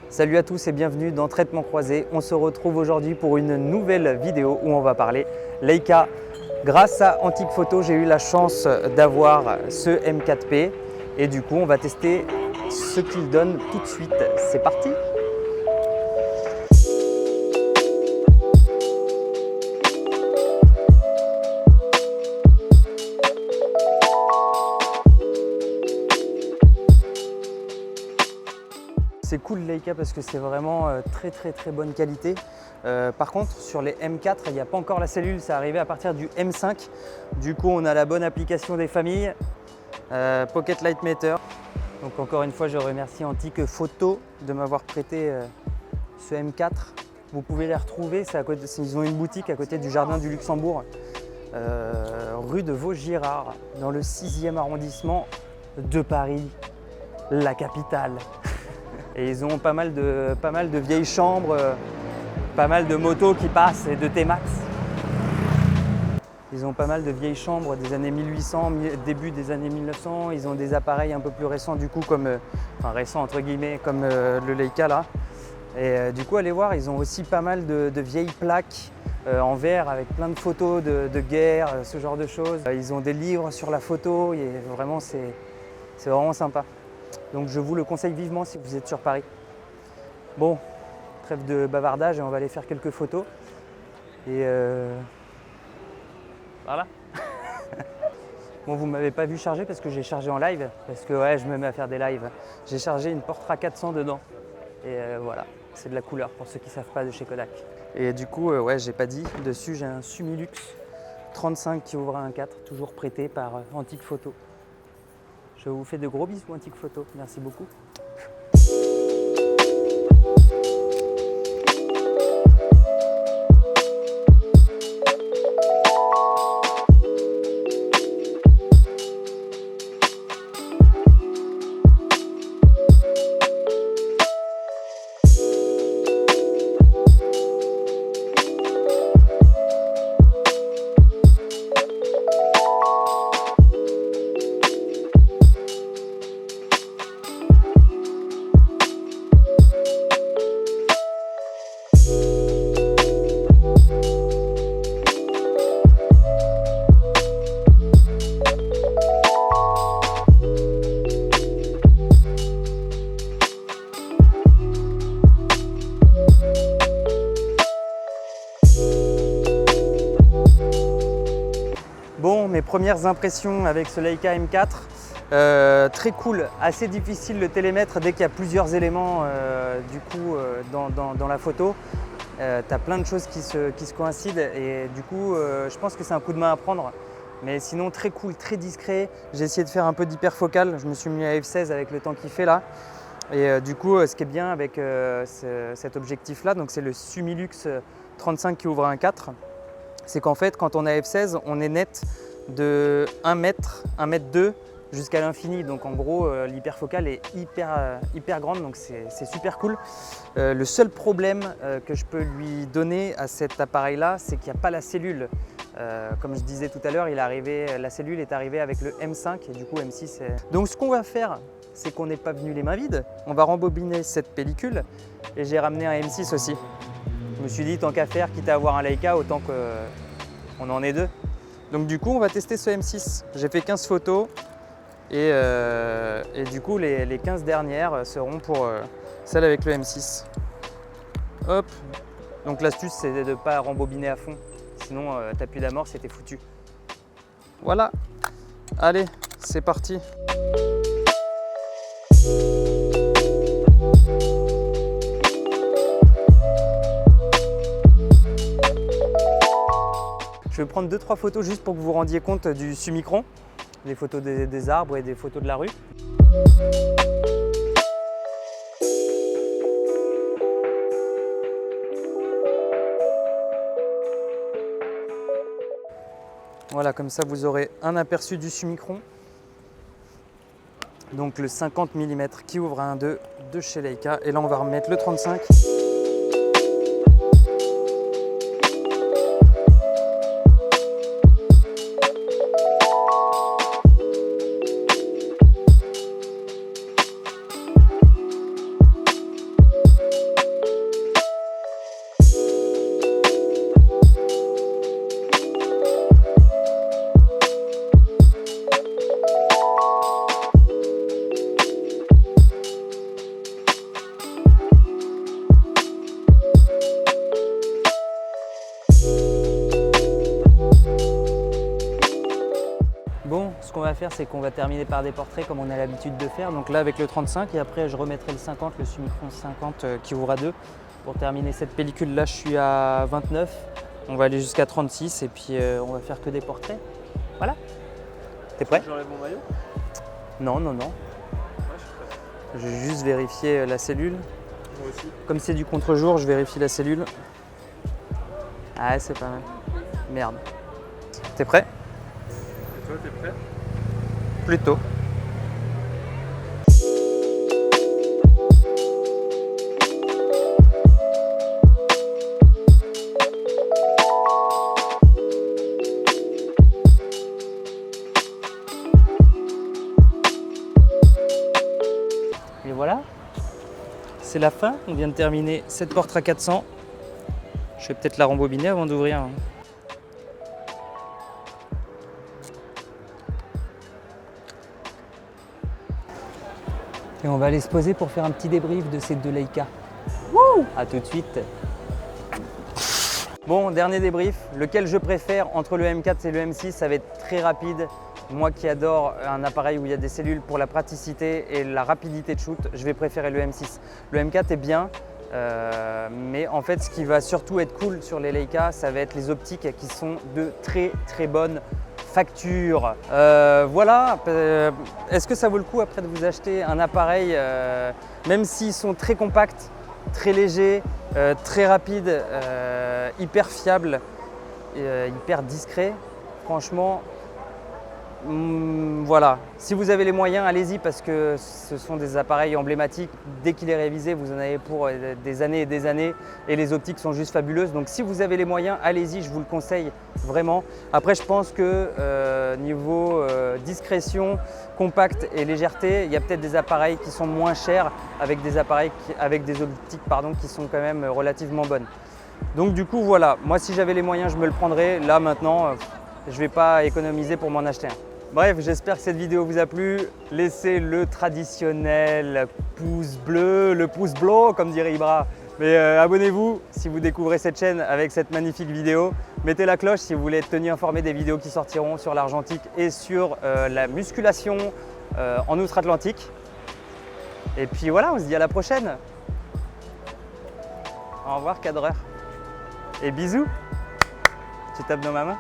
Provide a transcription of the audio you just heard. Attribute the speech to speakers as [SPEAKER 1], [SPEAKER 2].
[SPEAKER 1] Salut à tous et bienvenue dans Traitement Croisé. On se retrouve aujourd'hui pour une nouvelle vidéo où on va parler Leica. Grâce à Antique Photo, j'ai eu la chance d'avoir ce M4P et du coup on va tester ce qu'il donne tout de suite. C'est parti! C'est cool Leica parce que c'est vraiment très bonne qualité. Par contre sur les M4 il n'y a pas encore la cellule, ça arrivé à partir du M5. Du coup on a la bonne application des familles, Pocket Light Meter. Donc encore une fois je remercie Antique Photo de m'avoir prêté ce M4. Vous pouvez les retrouver, ils ont une boutique à côté du Jardin du Luxembourg, rue de Vaugirard, dans le 6e arrondissement de Paris, la capitale. Et ils ont pas mal de vieilles chambres, pas mal de motos qui passent et de T-Max. Ils ont pas mal de vieilles chambres des années 1800, début des années 1900. Ils ont des appareils un peu plus récents du coup, enfin récents entre guillemets, comme le Leica là. Et du coup allez voir, ils ont aussi pas mal de vieilles plaques en verre avec plein de photos de guerre, ce genre de choses. Ils ont des livres sur la photo et vraiment c'est vraiment sympa. Donc je vous le conseille vivement si vous êtes sur Paris. Bon, trêve de bavardage et on va aller faire quelques photos. Et voilà. Bon, vous ne m'avez pas vu charger parce que j'ai chargé en live. Parce que ouais, je me mets à faire des lives. J'ai chargé une Portra 400 dedans. Et voilà, c'est de la couleur pour ceux qui ne savent pas de chez Kodak. Et du coup, ouais, j'ai pas dit, dessus j'ai un Sumilux 35 qui ouvre à 1.4, toujours prêté par Antique Photo. Je vous fais de gros bisous Antique Photo, merci beaucoup. Bon, mes premières impressions avec ce Leica M4, très cool, assez difficile le télémètre dès qu'il y a plusieurs éléments dans la photo. Tu as plein de choses qui se coïncident et du coup je pense que c'est un coup de main à prendre. Mais sinon très cool, très discret. J'ai essayé de faire un peu d'hyperfocal, je me suis mis à f16 avec le temps qu'il fait là. Et du coup ce qui est bien avec cet objectif là, donc c'est le Sumilux 35 qui ouvre à 1.4. C'est qu'en fait, quand on a f16, on est net de 1 mètre, 1 mètre 2 jusqu'à l'infini. Donc en gros, l'hyperfocale est hyper grande, donc c'est super cool. Le seul problème que je peux lui donner à cet appareil-là, c'est qu'il n'y a pas la cellule. Comme je disais tout à l'heure, la cellule est arrivée avec le M5 et du coup M6. Donc ce qu'on va faire, c'est qu'on n'est pas venu les mains vides. On va rembobiner cette pellicule et j'ai ramené un M6 aussi. Je me suis dit, tant qu'à faire, quitte à avoir un Leica, autant qu'on en ait deux. Donc du coup, on va tester ce M6. J'ai fait 15 photos et du coup, les 15 dernières seront pour celles avec le M6. Hop. Donc l'astuce, c'est de ne pas rembobiner à fond. Sinon, t'appuies d'amorce, c'était foutu. Voilà. Allez, c'est parti. Je vais prendre 2-3 photos juste pour que vous vous rendiez compte du Summicron, des photos des arbres et des photos de la rue. Voilà, comme ça vous aurez un aperçu du Summicron. Donc le 50 mm qui ouvre à 1.2 de chez Leica. Et là on va remettre le 35. ce qu'on va faire, c'est qu'on va terminer par des portraits comme on a l'habitude de faire. Donc là, avec le 35 et après, je remettrai le 50, le Summicron 50 qui ouvre à 2. Pour terminer cette pellicule, là, je suis à 29. On va aller jusqu'à 36 et puis on va faire que des portraits. Voilà. T'es prêt?
[SPEAKER 2] J'enlève mon maillot?
[SPEAKER 1] Non, non, non.
[SPEAKER 2] Ouais, je suis prêt.
[SPEAKER 1] Je vais juste vérifier la cellule.
[SPEAKER 2] Moi aussi.
[SPEAKER 1] Comme c'est du contre-jour, je vérifie la cellule. Ah, c'est pas mal. Merde. T'es prêt?
[SPEAKER 2] Et toi, t'es prêt?
[SPEAKER 1] Plutôt. Et voilà, c'est la fin. On vient de terminer cette Portra 400. Je vais peut-être la rembobiner avant d'ouvrir. Et on va aller se poser pour faire un petit débrief de ces deux Leica. Wouh! A tout de suite. Bon, dernier débrief. Lequel je préfère entre le M4 et le M6? Ça va être très rapide. Moi qui adore un appareil où il y a des cellules pour la praticité et la rapidité de shoot, je vais préférer le M6. Le M4 est bien, mais en fait ce qui va surtout être cool sur les Leica, ça va être les optiques qui sont de très très bonne facture. Voilà, est-ce que ça vaut le coup après de vous acheter un appareil, même s'ils sont très compacts, très légers, très rapides, hyper fiables, hyper discrets? Franchement, voilà, si vous avez les moyens, allez-y parce que ce sont des appareils emblématiques. Dès qu'il est révisé, vous en avez pour des années et des années et les optiques sont juste fabuleuses. Donc si vous avez les moyens, allez-y, je vous le conseille vraiment. Après, je pense que niveau discrétion, compact et légèreté, il y a peut-être des appareils qui sont moins chers avec des appareils avec des optiques qui sont quand même relativement bonnes. Donc du coup, voilà, moi si j'avais les moyens, je me le prendrais. Là maintenant, je ne vais pas économiser pour m'en acheter un. Bref, j'espère que cette vidéo vous a plu. Laissez le traditionnel pouce bleu, le pouce bleu comme dirait Ibra. Mais abonnez-vous si vous découvrez cette chaîne avec cette magnifique vidéo. Mettez la cloche si vous voulez être tenu informé des vidéos qui sortiront sur l'argentique et sur la musculation en outre-Atlantique. Et puis voilà, on se dit à la prochaine. Au revoir cadreur. Et bisous. Tu tapes dans ma main?